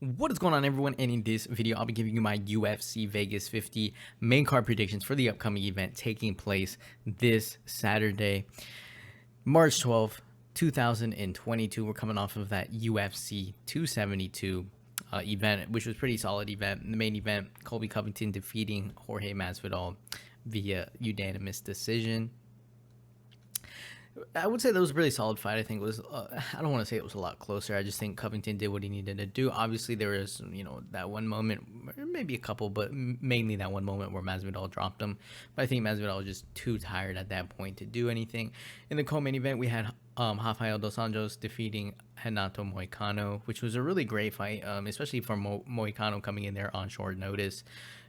What is going on, everyone? And in this video, I'll be giving you my UFC Vegas 50 main card predictions for the upcoming event taking place this Saturday, March 12th, 2022. We're coming off of that UFC 272 event, which was a pretty solid event. In the main event, Colby Covington defeating Jorge Masvidal via unanimous decision. I would say that was a really solid fight. I think it was, I don't want to say it was a lot closer. I just think Covington did what he needed to do. Obviously, there was, that one moment, maybe a couple, but mainly that one moment where Masvidal dropped him. But I think Masvidal was just too tired at that point to do anything. In the co-main event, we had Rafael dos Anjos defeating Renato Moicano, which was a really great fight, especially for Moicano coming in there on short notice.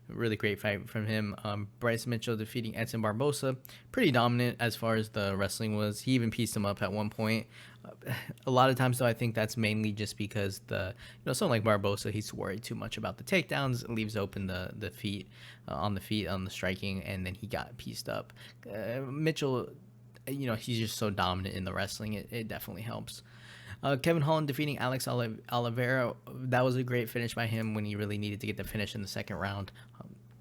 Really great fight from him. Bryce Mitchell defeating Edson Barbosa. Pretty dominant as far as the wrestling was. He even pieced him up at one point. A lot of times, though, I think that's mainly just because someone like Barbosa, he's worried too much about the takedowns, leaves open the feet, on the striking, and then he got pieced up. Mitchell, he's just so dominant in the wrestling. It definitely helps. Kevin Holland defeating Alex Oliveira. That was a great finish by him when he really needed to get the finish in the second round.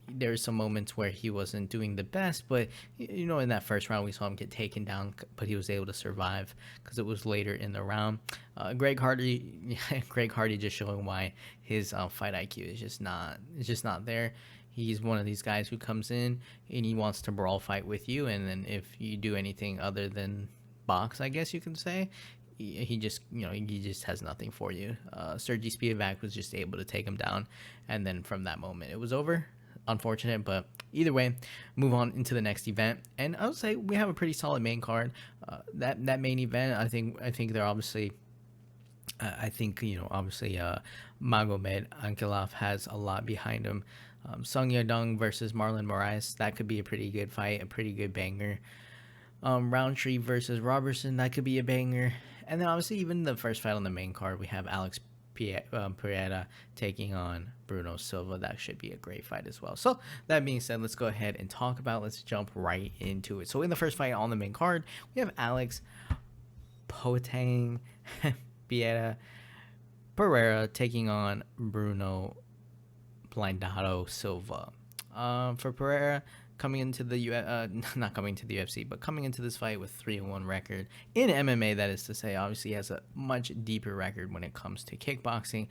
There were some moments where he wasn't doing the best, but in that first round we saw him get taken down, but he was able to survive because it was later in the round. Greg Hardy just showing why his fight IQ is just not there. He's one of these guys who comes in and he wants to brawl fight with you, and then if you do anything other than box, I guess you can say, he just has nothing for you. Sergey Spivak was just able to take him down, and then from that moment it was over. Unfortunate, but either way, move on into the next event, and I would say we have a pretty solid main card. That main event, I think they're obviously. Obviously, Magomed Ankalaev has a lot behind him. Sung Yadong versus Marlon Moraes, that could be a pretty good fight, a pretty good banger. Roundtree versus Robertson, that could be a banger. And then obviously even the first fight on the main card, we have Alex Pereira taking on Bruno Silva. That should be a great fight as well. So that being said, let's go ahead and let's jump right into it. So in the first fight on the main card, we have Alex Poatang Pereira taking on Bruno Blindado Silva. For Pereira, coming into the not coming to the UFC, but coming into this fight with 3-1 record in MMA, that is to say, obviously he has a much deeper record when it comes to kickboxing.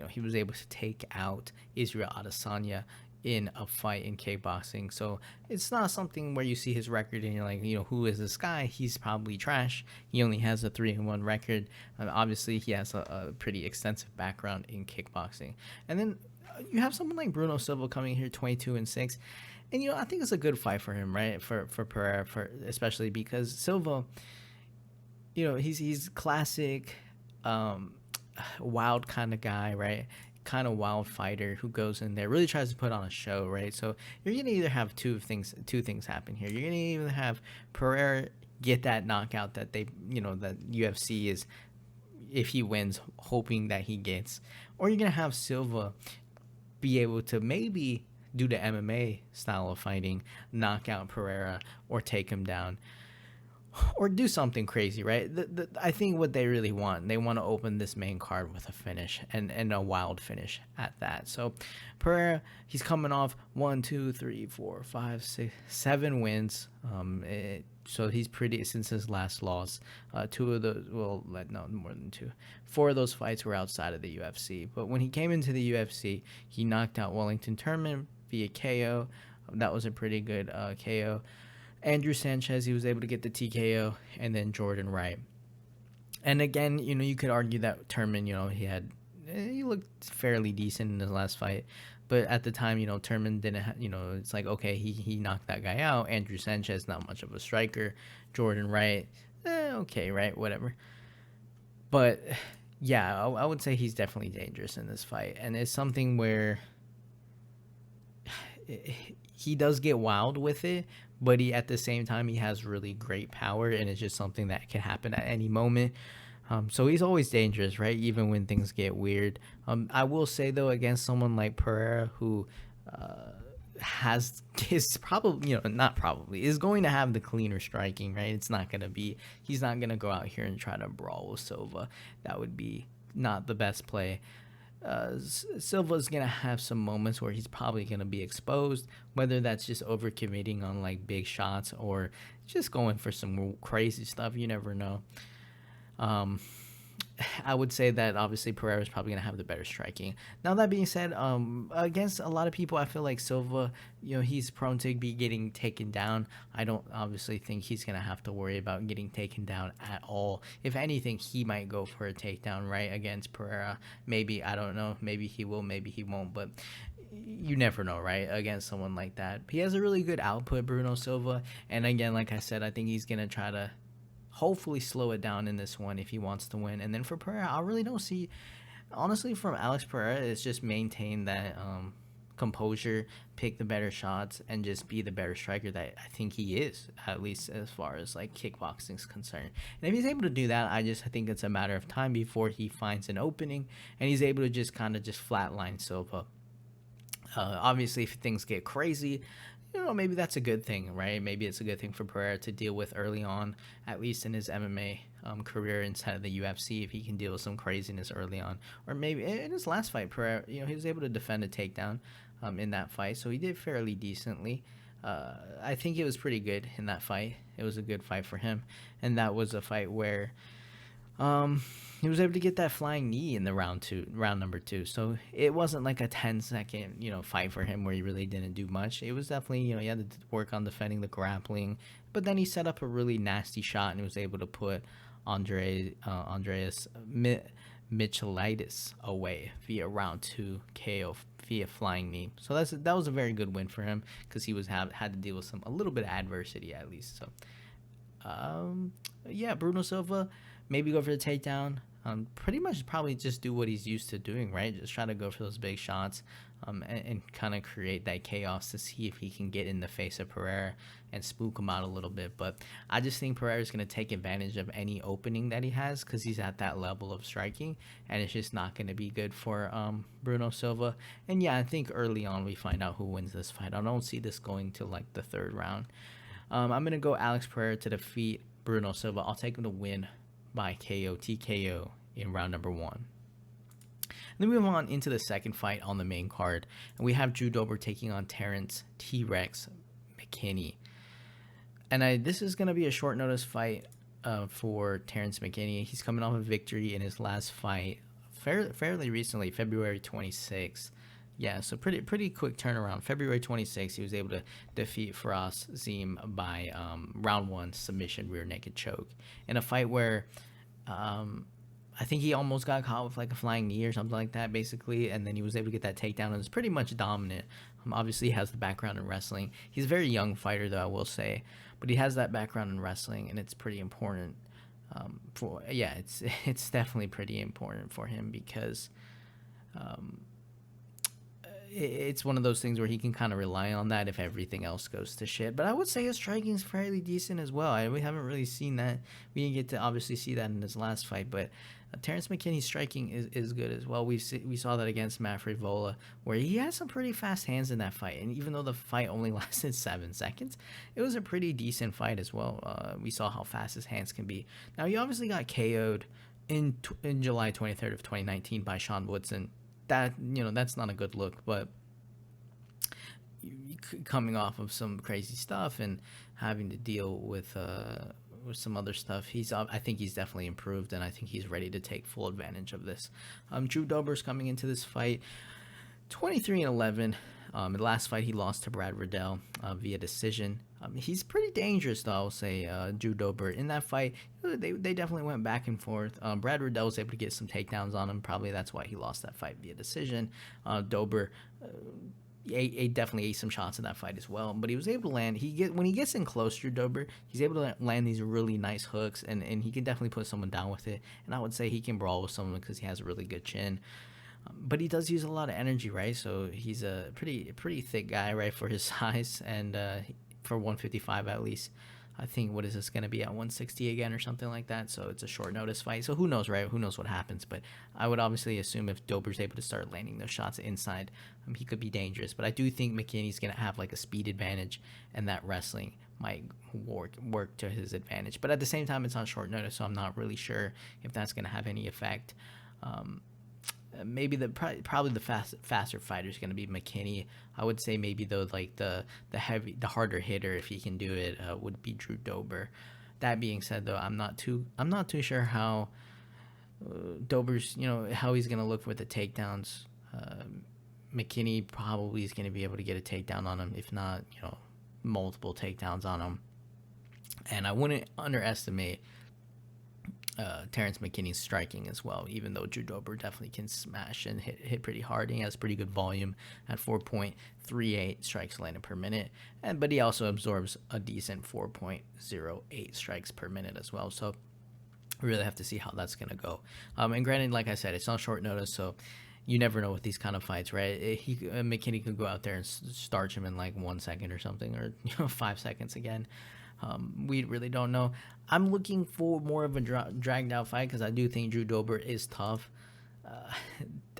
He was able to take out Israel Adesanya in a fight in kickboxing, so it's not something where you see his record and you're like, who is this guy? He's probably trash. He only has a 3-1 record. Obviously he has a pretty extensive background in kickboxing. And then you have someone like Bruno Silva coming here 22-6. And I think it's a good fight for him, right? For Pereira, especially because Silva, he's classic, wild kind of guy, right? Kind of wild fighter who goes in there, really tries to put on a show, right? So you're gonna either have two things happen here. You're gonna either have Pereira get that knockout that that UFC is, if he wins, hoping that he gets, or you're gonna have Silva be able to maybe, due to MMA style of fighting, knock out Pereira or take him down or do something crazy, right? I think what they really want, they want to open this main card with a finish and a wild finish at that. So Pereira, he's coming off 1, 2, 3, 4, 5, 6, 7 wins. So he's pretty, since his last loss, 2 of those, more than 2. 4 of those fights were outside of the UFC. But when he came into the UFC, he knocked out Wellington Turman via KO. That was a pretty good KO. Andrew Sanchez, he was able to get the TKO, and then Jordan Wright. And again, you could argue that Turman, he looked fairly decent in his last fight, but at the time, Turman didn't, it's like, okay, he knocked that guy out. Andrew Sanchez, not much of a striker. Jordan Wright, okay, right, whatever. But yeah, I would say he's definitely dangerous in this fight, and it's something where he does get wild with it, but at the same time, he has really great power, and it's just something that can happen at any moment. So he's always dangerous, right? Even when things get weird. I will say, though, against someone like Pereira, who is going to have the cleaner striking, right? He's not going to go out here and try to brawl with Silva. That would be not the best play. Silva's gonna have some moments where he's probably gonna be exposed, whether that's just overcommitting on like big shots or just going for some crazy stuff. You never know. Um, I would say that obviously Pereira is probably going to have the better striking. Now that being said, against a lot of people, I feel like Silva, he's prone to be getting taken down. I don't obviously think he's going to have to worry about getting taken down at all. If anything, he might go for a takedown right against Pereira. Maybe, I don't know. Maybe he will, maybe he won't. But you never know, right? Against someone like that, he has a really good output, Bruno Silva. And again, like I said, I think he's going to try to hopefully slow it down in this one if he wants to win. And then for Pereira, I really don't see, honestly, from Alex Pereira, it's just maintain that composure, pick the better shots, and just be the better striker that I think he is, at least as far as like kickboxing is concerned. And if he's able to do that, I think it's a matter of time before he finds an opening and he's able to just kind of just flatline Silva. Obviously, if things get crazy, maybe that's a good thing, right? Maybe it's a good thing for Pereira to deal with early on, at least in his MMA career inside of the UFC, if he can deal with some craziness early on. Or maybe in his last fight, Pereira, he was able to defend a takedown in that fight, so he did fairly decently. I think it was pretty good in that fight. It was a good fight for him, and that was a fight where he was able to get that flying knee in the round number two. So it wasn't like a 10-second, fight for him where he really didn't do much. It was definitely, he had to work on defending the grappling, but then he set up a really nasty shot and was able to put Andreas Michelitis away via round two KO via flying knee. So that was a very good win for him because he had to deal with a little bit of adversity at least. So, yeah, Bruno Silva, maybe go for the takedown. Pretty much probably just do what he's used to doing, right? Just try to go for those big shots and kind of create that chaos to see if he can get in the face of Pereira and spook him out a little bit. But I just think Pereira is going to take advantage of any opening that he has because he's at that level of striking, and it's just not going to be good for Bruno Silva. And yeah, I think early on we find out who wins this fight. I don't see this going to like the third round. I'm going to go Alex Pereira to defeat Bruno Silva. I'll take him to win by TKO in round number one. Then we move on into the second fight on the main card, and we have Drew Dober taking on Terrence T-Rex McKinney. And this is going to be a short notice fight for Terrence McKinney. He's coming off a victory in his last fight fairly recently, February 26th. Yeah, so pretty quick turnaround. February 26th, he was able to defeat Faraz Zim by round one submission rear naked choke in a fight where I think he almost got caught with like a flying knee or something like that, basically, and then he was able to get that takedown and was pretty much dominant. Obviously, he has the background in wrestling. He's a very young fighter, though, I will say, but he has that background in wrestling, and it's pretty important. It's definitely pretty important for him because it's one of those things where he can kind of rely on that if everything else goes to shit. But I would say his striking is fairly decent as well. We haven't really seen that. We didn't get to obviously see that in his last fight, but Terrence McKinney's striking is good as well. We saw that against Matt Frivola, where he had some pretty fast hands in that fight. And even though the fight only lasted 7 seconds, it was a pretty decent fight as well. We saw how fast his hands can be. Now, he obviously got KO'd in July 23rd of 2019 by Sean Woodson. That's not a good look, but coming off of some crazy stuff and having to deal with some other stuff, I think he's definitely improved, and I think he's ready to take full advantage of this. Drew Dober's coming into this fight 23-11. In the last fight, he lost to Brad Riddell via decision. He's pretty dangerous, though, I'll say, Drew Dober. In that fight, they definitely went back and forth. Brad Riddell was able to get some takedowns on him. Probably that's why he lost that fight via decision. Dober definitely ate some shots in that fight as well, but he was able to land. When he gets in close, Drew Dober, he's able to land these really nice hooks, and he can definitely put someone down with it. And I would say he can brawl with someone because he has a really good chin. But he does use a lot of energy, right? So he's a pretty thick guy, right, for his size, and for 155 at least. I think, what is this going to be, at 160 again or something like that? So it's a short notice fight. So who knows, right? Who knows what happens? But I would obviously assume if Dober's able to start landing those shots inside, he could be dangerous. But I do think McKinney's going to have like a speed advantage, and that wrestling might work to his advantage. But at the same time, it's on short notice, so I'm not really sure if that's going to have any effect. maybe probably the faster fighter is going to be McKinney. I would say maybe though, like the harder hitter, if he can do it, would be Drew Dober. That being said, though, I'm not too sure how Dober's, how he's going to look for the takedowns. McKinney probably is going to be able to get a takedown on him, if not, multiple takedowns on him. And I wouldn't underestimate Terrence McKinney's striking as well, even though Drew Dober definitely can smash and hit pretty hard. He has pretty good volume at 4.38 strikes landed per minute, but he also absorbs a decent 4.08 strikes per minute as well. So we really have to see how that's going to go. And granted, like I said, it's on short notice, so you never know with these kind of fights, right? McKinney could go out there and starch him in like 1 second or something, or 5 seconds again. We really don't know. I'm looking for more of a dragged out fight because I do think Drew Dober is tough.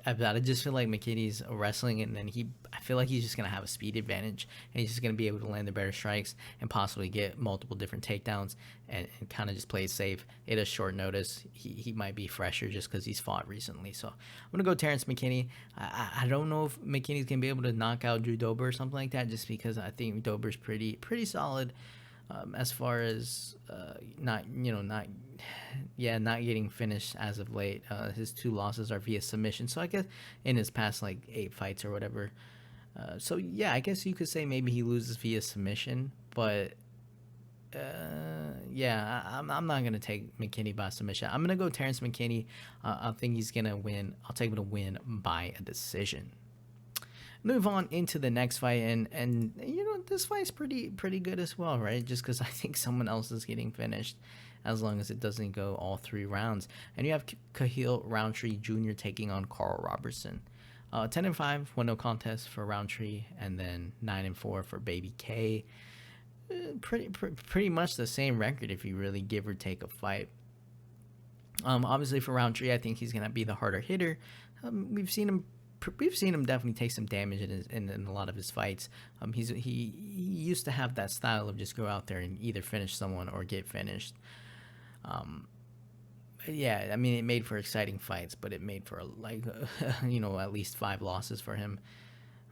I just feel like McKinney's wrestling, and then I feel like he's just going to have a speed advantage, and he's just going to be able to land the better strikes and possibly get multiple different takedowns and kind of just play it safe. It is short notice. He might be fresher just because he's fought recently. So I'm going to go Terrence McKinney. I don't know if McKinney's going to be able to knock out Drew Dober or something like that, just because I think Dober's pretty solid. As far as not getting finished as of late. His 2 losses are via submission, so I guess in his past like 8 fights or whatever. So yeah, I guess you could say maybe he loses via submission, but I'm not gonna take McKinney by submission. I'm gonna go Terrence McKinney. I think he's gonna win. I'll take him to win by a decision. Move on into the next fight, and this fight's pretty good as well, right? Just because I think someone else is getting finished, as long as it doesn't go all 3 rounds. And you have Cahill Roundtree Jr. taking on Carl Robertson. 10-5, 1-0 contest for Roundtree, and then 9-4 for Baby K. Pretty much the same record if you really give or take a fight. Obviously for Roundtree, I think he's gonna be the harder hitter. We've seen him definitely take some damage in a lot of his fights. He used to have that style of just go out there and either finish someone or get finished. Yeah, I mean, it made for exciting fights, but it made for at least 5 losses for him.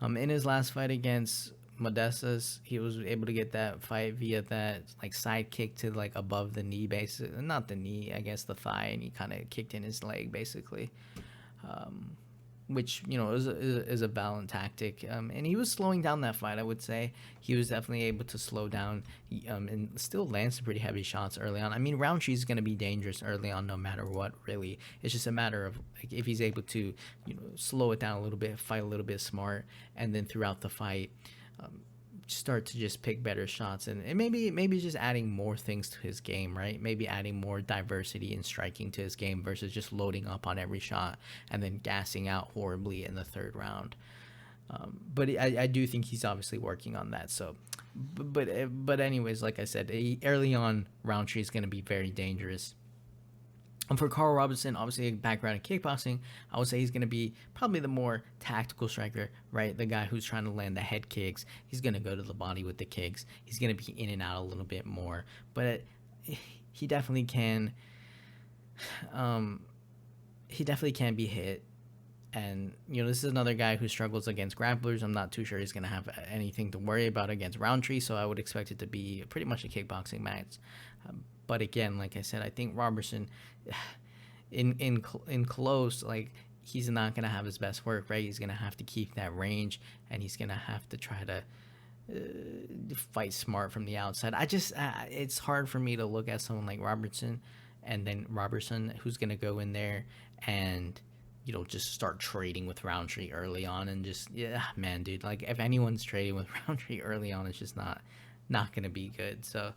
In his last fight against Modestas, he was able to get that fight via that like side kick to like above the knee, basically, not the knee, I guess the thigh, and he kind of kicked in his leg basically. Which is a valid tactic, and he was slowing down that fight. I would say he was definitely able to slow down, and still land some pretty heavy shots early on. I mean, Roundtree is going to be dangerous early on, no matter what. Really, it's just a matter of like, if he's able to, slow it down a little bit, fight a little bit smart, and then throughout the fight, start to just pick better shots, and maybe just adding more things to his game, right? Maybe adding more diversity in striking to his game versus just loading up on every shot and then gassing out horribly in the 3rd round. But I do think he's obviously working on that. So, but anyways, like I said, early on, Roundtree is going to be very dangerous. And for Carl Robertson, obviously a background in kickboxing, I would say he's going to be probably the more tactical striker, right? The guy who's trying to land the head kicks. He's going to go to the body with the kicks. He's going to be in and out a little bit more. But he definitely can. He definitely can be hit. And, this is another guy who struggles against grapplers. I'm not too sure he's going to have anything to worry about against Roundtree, so I would expect it to be pretty much a kickboxing match. But again, like I said, I think Robertson, in close, like, he's not going to have his best work, right? He's going to have to keep that range, and he's going to have to try to fight smart from the outside. It's hard for me to look at someone like Robertson, and then Robertson, who's going to go in there and, just start trading with Roundtree early on, and just, man, dude, like, if anyone's trading with Roundtree early on, it's just not going to be good. So,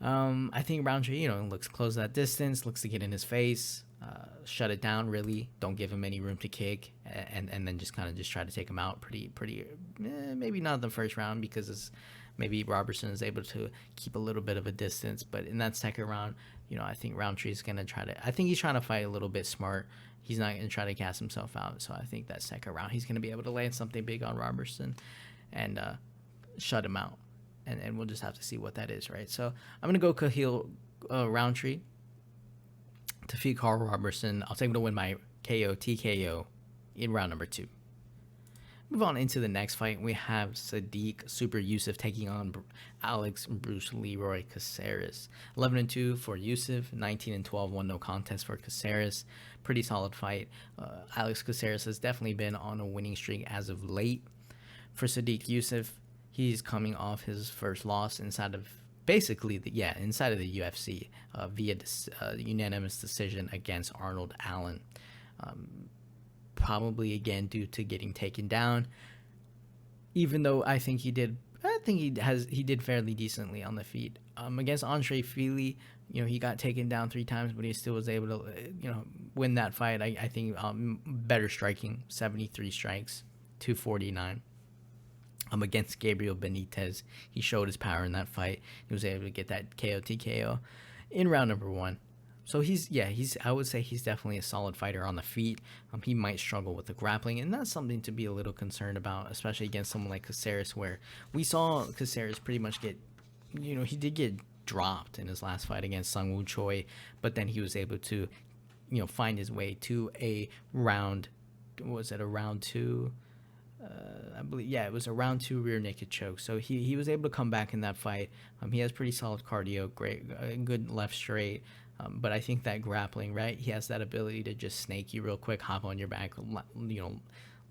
I think Roundtree, looks to close that distance, looks to get in his face, shut it down, really. Don't give him any room to kick, and then just kind of just try to take him out pretty maybe not the first round, because maybe Robertson is able to keep a little bit of a distance. But in that 2nd round, I think Roundtree is going to he's trying to fight a little bit smart. He's not going to try to gas himself out. So I think that 2nd round, he's going to be able to land something big on Robertson and shut him out. And we'll just have to see what that is, right? So I'm going to go Cahill Roundtree to defeat Carl Robertson. I'll take him to win by KO, TKO, in round number 2. Move on into the next fight. We have Sadiq Super Yusuf taking on Alex Bruce Leroy Caceres. 11-2 for Yusuf, 19-12, 1 no contest for Caceres. Pretty solid fight. Alex Caceres has definitely been on a winning streak as of late. For Sadiq Yusuf, he's coming off his first loss inside of the UFC via unanimous decision against Arnold Allen. Probably again due to getting taken down, even though I think he did fairly decently on the feet. Against Andre Fili, he got taken down 3 times, but he still was able to win that fight. I think better striking, 73 strikes, 249. Against Gabriel Benitez, he showed his power in that fight. He was able to get that KO TKO in round number 1. So I would say he's definitely a solid fighter on the feet. He might struggle with the grappling, and that's something to be a little concerned about, especially against someone like Caceres, where we saw Caceres pretty much get, he did get dropped in his last fight against Sung Woo Choi, but then he was able to, find his way to a round. Was it a round 2? I believe, it was a round 2 rear naked choke. So he was able to come back in that fight. He has pretty solid cardio, great, good left straight. But I think that grappling, right? He has that ability to just snake you real quick, hop on your back,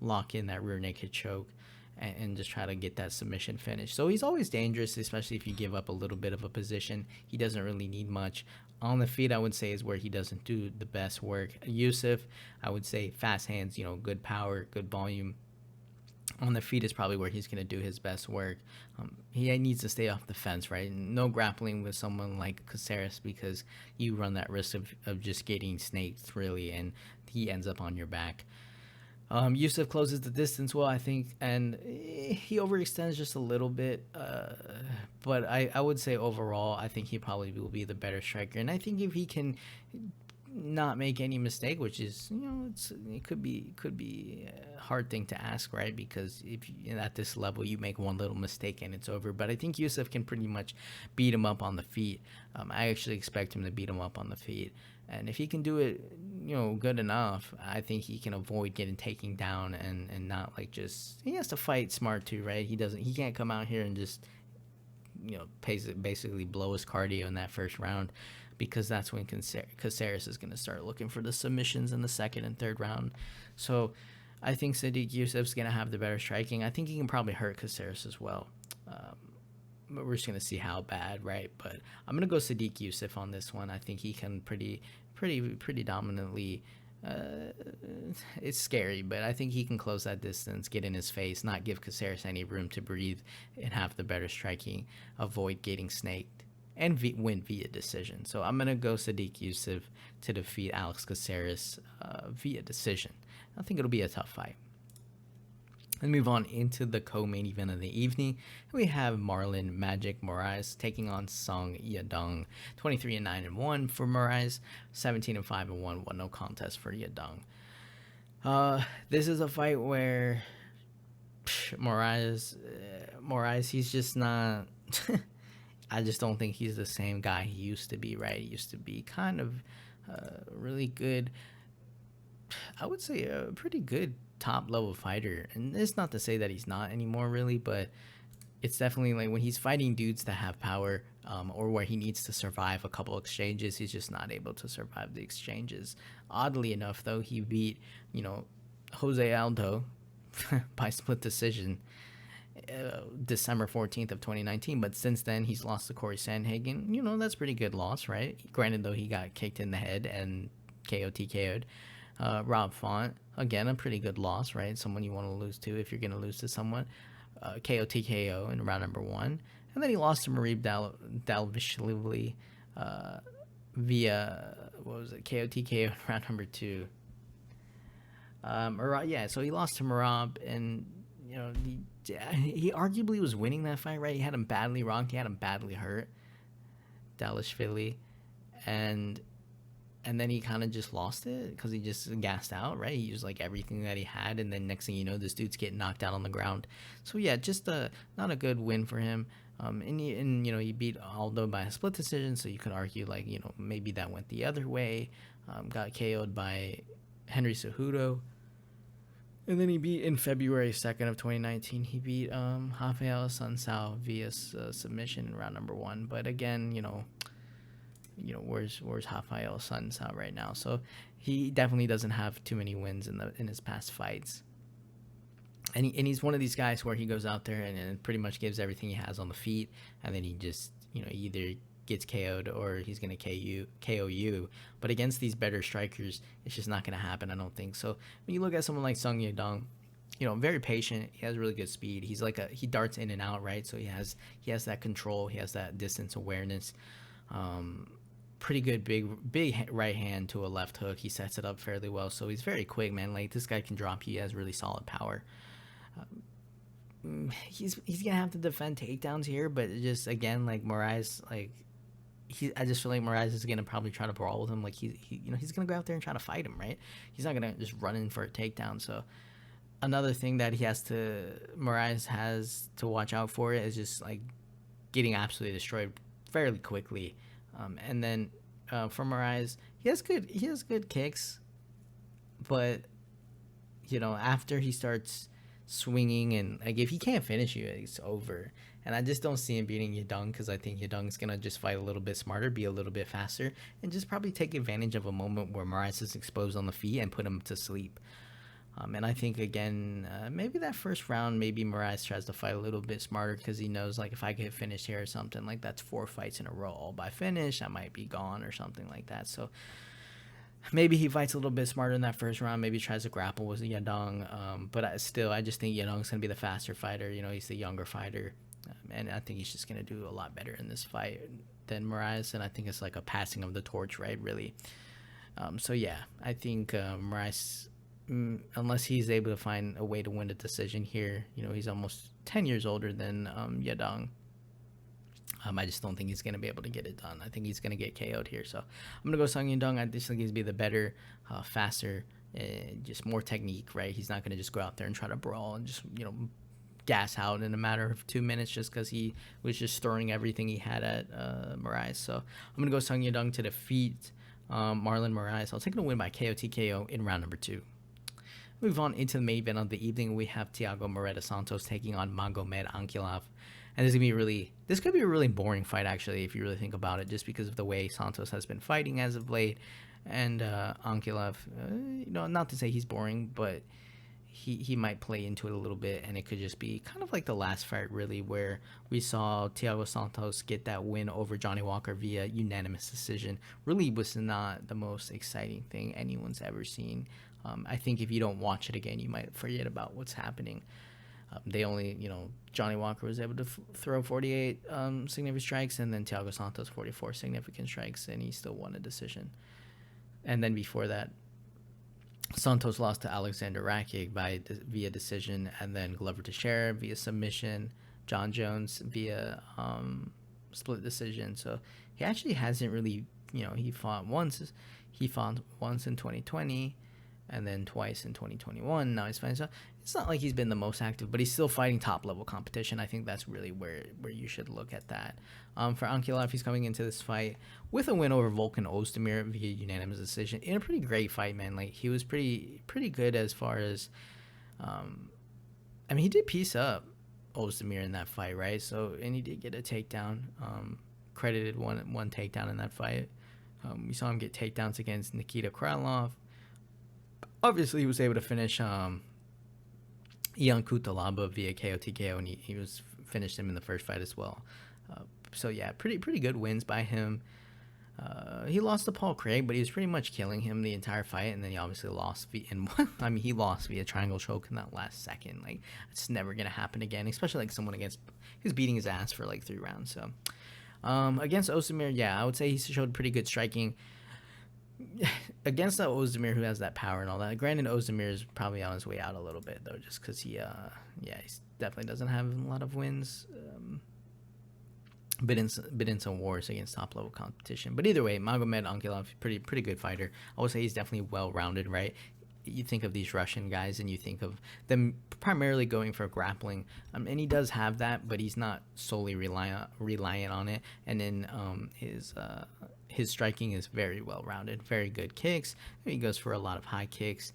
lock in that rear naked choke, and just try to get that submission finish. So he's always dangerous, especially if you give up a little bit of a position. He doesn't really need much. On the feet, I would say, is where he doesn't do the best work. Yusuf, I would say fast hands, good power, good volume. On the feet is probably where he's going to do his best work. He needs to stay off the fence, right? No grappling with someone like Caceres, because you run that risk of just getting snaked, really, and he ends up on your back. Yusuf closes the distance well, I think, and he overextends just a little bit. But I would say overall, I think he probably will be the better striker. And I think if he can not make any mistake, which is it could be a hard thing to ask, right? Because if at this level you make one little mistake and it's over. But I think Yusuf can pretty much beat him up on the feet. I actually expect him to beat him up on the feet, and if he can do it good enough, I think he can avoid getting taken down and not he has to fight smart too, right? He can't come out here and just basically blow his cardio in that first round, because that's when Caceres is going to start looking for the submissions in the second and third round. So I think Sadiq Yusuf's going to have the better striking. I think he can probably hurt Caceres as well. But we're just going to see how bad, right? But I'm going to go Sadiq Yusuf on this one. I think he can pretty dominantly. It's scary, but I think he can close that distance, get in his face, not give Caceres any room to breathe, and have the better striking, avoid getting snaked, and win via decision. So I'm going to go Sadiq Yusuf to defeat Alex Caceres via decision. I think it'll be a tough fight. Let's move on into the co-main event of the evening. We have Marlon Magic Moraes taking on Song Yadong. 23-9-1 for Moraes, 17-5-1, 1 no contest for Yadong. This is a fight where Moraes, he's just not. I just don't think he's the same guy he used to be, right? He used to be kind of really good. I would say a pretty good top level fighter, and it's not to say that he's not anymore, really, but it's definitely like when he's fighting dudes that have power, or where he needs to survive a couple exchanges, he's just not able to survive the exchanges. Oddly enough, though, he beat Jose Aldo by split decision December 14th of 2019, but since then he's lost to Corey Sandhagen. That's a pretty good loss, right? Granted, though, he got kicked in the head and KO TKO'd. Rob Font, again, a pretty good loss, right? Someone you want to lose to if you're going to lose to someone. KO TKO in round number 1. And then he lost to Marib Dalvishvili via, KO TKO in round number 2. So he lost to Marab, and, he arguably was winning that fight, right? He had him badly wrong. He had him badly hurt, Dalvishvili. And then he kind of just lost it because he just gassed out, right? He used everything that he had, and then next thing you know, this dude's getting knocked out on the ground. So yeah, just not a good win for him. And he beat Aldo by a split decision, so you could argue maybe that went the other way. Got KO'd by Henry Cejudo. And then he beat in February 2nd of 2019. He beat Rafael Sansao via submission in round number 1. But again, where's Rafael Sansao right now? So he definitely doesn't have too many wins in his past fights. And he's one of these guys where he goes out there and pretty much gives everything he has on the feet, and then he just either gets KO'd or he's gonna KO you. But against these better strikers, it's just not gonna happen, I don't think. So when you look at someone like Sung Yadong, very patient. He has really good speed. He darts in and out, right? So he has that control. He has that distance awareness. Pretty good big right hand to a left hook. He sets it up fairly well. So he's very quick, man. Like, this guy can drop you. He has really solid power. He's gonna have to defend takedowns here, but just again, like Moraes, I just feel like Moraes is gonna probably try to brawl with him. Like he's gonna go out there and try to fight him, right? He's not gonna just run in for a takedown. So another thing that Moraes has to watch out for is just like getting absolutely destroyed fairly quickly. And then for Moraes, he has good kicks, but after he starts swinging and like if he can't finish you, it's over. And I just don't see him beating Yadong because I think Yadong's gonna just fight a little bit smarter, be a little bit faster, and just probably take advantage of a moment where Moraes is exposed on the feet and put him to sleep. And I think again, maybe that first round, maybe Moraes tries to fight a little bit smarter because he knows like if I get finished here or something, like that's 4 fights in a row. All by finish, I might be gone or something like that. So maybe he fights a little bit smarter in that first round. Maybe tries to grapple with Yadong. But I just think Yadong's going to be the faster fighter. He's the younger fighter. And I think he's just going to do a lot better in this fight than Moraes. And I think it's like a passing of the torch, right, really. So, yeah, I think Moraes, unless he's able to find a way to win a decision here, he's almost 10 years older than Yadong. I just don't think he's going to be able to get it done. I think he's going to get KO'd here. So I'm going to go Sung Yadong. I just think he's be the better, faster, just more technique, right? He's not going to just go out there and try to brawl and just, gas out in a matter of 2 minutes just because he was just throwing everything he had at Moraes. So I'm going to go Sung Yadong to defeat Marlon Moraes. I'll take him to win by KO TKO in round number 2. Move on into the main event of the evening. We have Thiago Moreta Santos taking on Magomed Ankalaev. And this could be a really boring fight, actually, if you really think about it, just because of the way Santos has been fighting as of late. And Ankalaev, not to say he's boring, but he might play into it a little bit, and it could just be kind of like the last fight, really, where we saw Thiago Santos get that win over Johnny Walker via unanimous decision. Really was not the most exciting thing anyone's ever seen. I think if you don't watch it again, you might forget about what's happening. Johnny Walker was able to throw 48 significant strikes, and then Thiago Santos 44 significant strikes, and he still won a decision. And then before that, Santos lost to Alexander Rakic via decision, and then Glover Teixeira via submission, John Jones via split decision. So he actually hasn't really, he fought once in 2020, and then twice in 2021. Now he's fighting. So it's not like he's been the most active, but he's still fighting top level competition. I think that's really where you should look at that. For Ankalaev, he's coming into this fight with a win over Volkan Ozdemir via unanimous decision in a pretty great fight, man. Like, he was pretty good as far as, he did piece up Ozdemir in that fight, right? So, and he did get a takedown, credited one takedown in that fight. We saw him get takedowns against Nikita Krylov. Obviously, he was able to finish Ion Kutalaba via KO TKO, and he was finished him in the first fight as well. So yeah, pretty good wins by him. He lost to Paul Craig, but he was pretty much killing him the entire fight, and then he obviously lost he lost via triangle choke in that last second. Like, it's never gonna happen again, especially like someone he was beating his ass for like 3 rounds. So against Ozdemir, yeah, I would say he showed pretty good striking. Against that Ozdemir, who has that power and all that. Granted, Ozdemir is probably on his way out a little bit, though, just because he definitely doesn't have a lot of wins. Been in some wars against top level competition. But either way, Magomed Ankalaev, pretty good fighter. I would say he's definitely well rounded, right? You think of these Russian guys and you think of them primarily going for grappling, and he does have that, but he's not solely reliant on it. And then his striking is very well rounded, very good kicks. He goes for a lot of high kicks.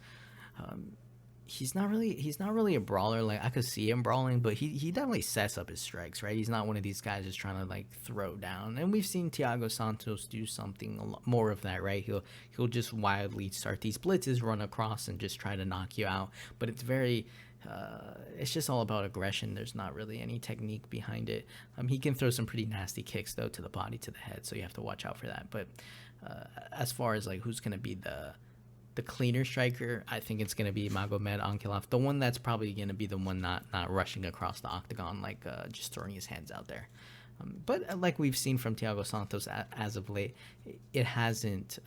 he's not really a brawler. Like, I could see him brawling, but he definitely sets up his strikes, right? He's not one of these guys just trying to like throw down. And we've seen Thiago Santos do something a lot more of that, right? He'll just wildly start these blitzes, run across, and just try to knock you out. But it's very it's just all about aggression. There's not really any technique behind it. He can throw some pretty nasty kicks though, to the body, to the head, so you have to watch out for that. But as far as like who's gonna be the cleaner striker, I think it's going to be Magomed Ankalaev, the one that's probably going to be the one not rushing across the octagon, like just throwing his hands out there. But like we've seen from Thiago Santos as of late, it hasn't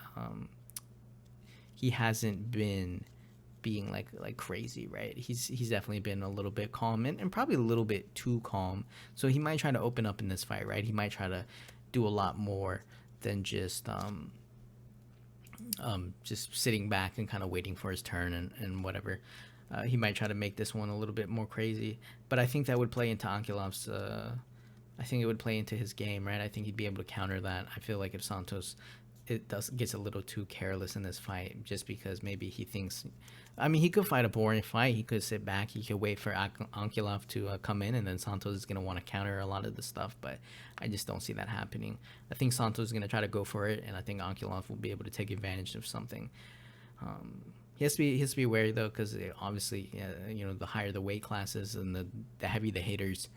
he hasn't been being like crazy, right? He's definitely been a little bit calm, and probably a little bit too calm. So he might try to open up in this fight, right? He might try to do a lot more than just sitting back and kind of waiting for his turn and whatever. He might try to make this one a little bit more crazy, but I think that would play into Ankalov's. I think it would play into his game, right? I think he'd be able to counter that. I feel like if Santos gets a little too careless in this fight, just because maybe he thinks, I mean, he could fight a boring fight. He could sit back. He could wait for Ankalaev to come in, and then Santos is going to want to counter a lot of the stuff. But I just don't see that happening. I think Santos is going to try to go for it, and I think Ankalaev will be able to take advantage of something. He has to be wary though, because obviously, the higher the weight classes and the heavier the haters,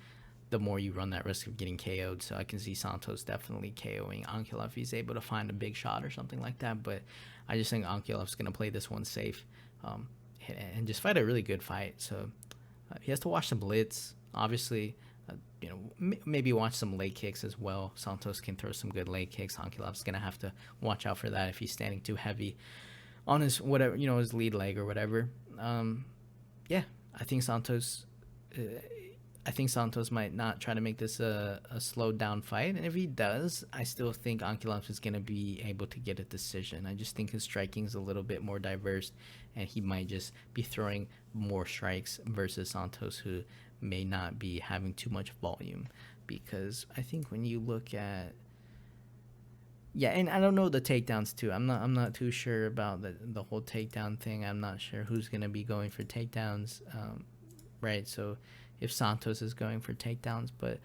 the more you run that risk of getting KO'd. So I can see Santos definitely KOing Ankalaev if he's able to find a big shot or something like that. But I just think Ankalev's going to play this one safe, and just fight a really good fight. So he has to watch some blitz, obviously. Maybe watch some leg kicks as well. Santos can throw some good leg kicks. Ankalev's going to have to watch out for that if he's standing too heavy on his whatever, his lead leg or whatever. I think Santos might not try to make this a slowed down fight, and if he does, I still think Ankalaev is going to be able to get a decision. I just think his striking is a little bit more diverse, and he might just be throwing more strikes versus Santos, who may not be having too much volume. Because I think when you look at, and I don't know the takedowns too. I'm not too sure about the whole takedown thing. I'm not sure who's going to be going for takedowns, right? So if Santos is going for takedowns, but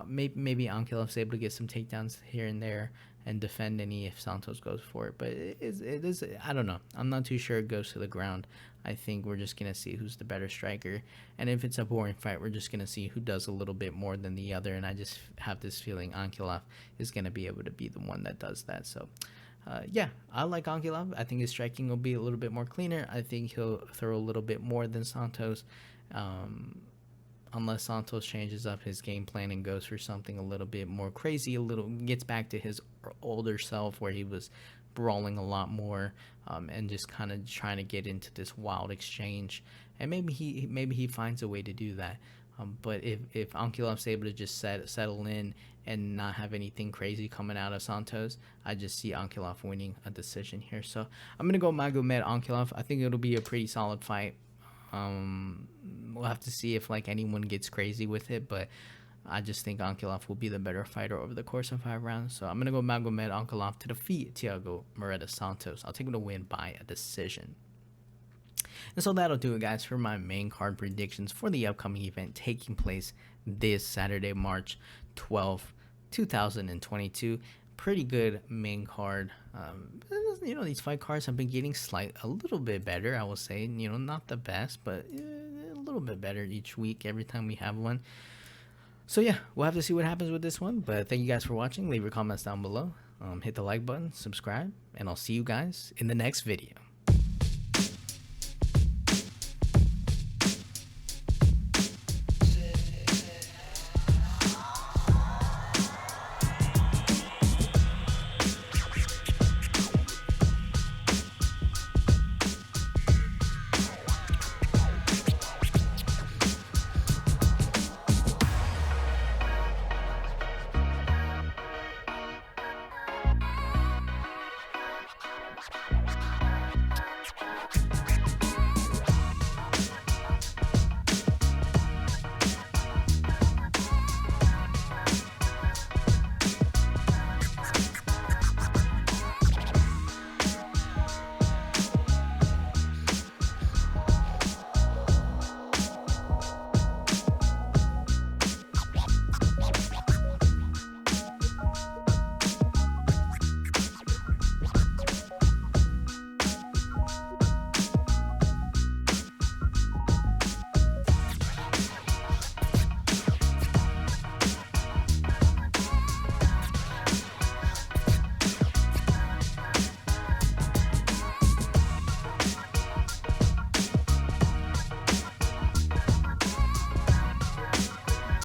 maybe Ankalev's able to get some takedowns here and there and defend any if Santos goes for it. But it is I don't know. I'm not too sure it goes to the ground. I think we're just going to see who's the better striker. And if it's a boring fight, we're just going to see who does a little bit more than the other. And I just have this feeling Ankalaev is going to be able to be the one that does that. So I like Ankalaev. I think his striking will be a little bit more cleaner. I think he'll throw a little bit more than Santos. Unless Santos changes up his game plan and goes for something a little bit more crazy, gets back to his older self where he was brawling a lot more, and just kind of trying to get into this wild exchange. And maybe he finds a way to do that. But if Ankalev's able to just settle in and not have anything crazy coming out of Santos, I just see Ankalaev winning a decision here. So I'm going to go Magomed Ankalaev. I think it'll be a pretty solid fight. We'll have to see if anyone gets crazy with it, but I just think Ankalaev will be the better fighter over the course of 5 rounds. So I'm gonna go Magomed Ankalaev to defeat Thiago Moreta Santos. I'll take him to win by a decision. And so that'll do it, guys, for my main card predictions for the upcoming event taking place this Saturday, March 12th, 2022. Pretty good main card. These fight cards have been getting a little bit better, I will say. Not the best, but a little bit better each week, every time we have one. So we'll have to see what happens with this one. But thank you guys for watching. Leave your comments down below. Hit the like button, subscribe, and I'll see you guys in the next video.